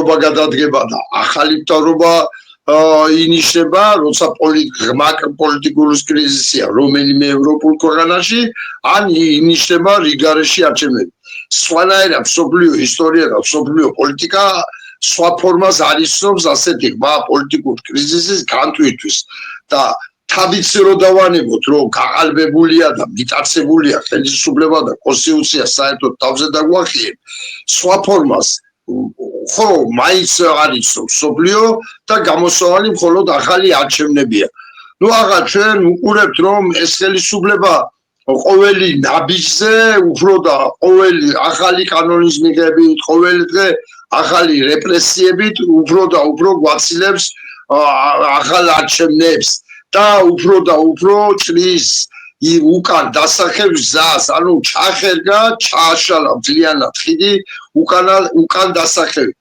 მთავრობა გადადგება და ახალი მთავრობა ინიშნება, როცა პოლიტიკური კრიზისია რომელიმე ევროპულ ქვეყანაში, ან ინიშნება რიგარეში არჩევნები. სხვანაირად მსოფლიო ისტორია და მსოფლიო პოლიტიკა სხვა ფორმას არ იცნობს ასეთი ღმა პოლიტიკური კრიზისის განტვირთვის და თავიც რო დავანებოთ, რომ გაყალბებულია და მიტაცებულია ხელისუფლება და კონსტიტუცია საერთოდ თავზე დაგვახიენ, სხვა ფორმას ხო, მაინც არ იცნობს მსოფლიო და გამოსავალი მხოლოდ ახალი არჩევნებია. ნუ აღარ ჩვენ უყურებთ, რომ ეს ხელისუფლება ყოველი ნაბიჯზე უფრო და ყოველი ახალი კანონის მიღებით, ყოველი დღე ახალი რეპრესიებით უფრო და უფრო გვაცილებს ახალ არჩევნებს და უფრო ჭრის უკან დასახევს გზას, ანუ ჩახერგა, ჩააშალა მთლიანად ხიდი უკან დასახევი.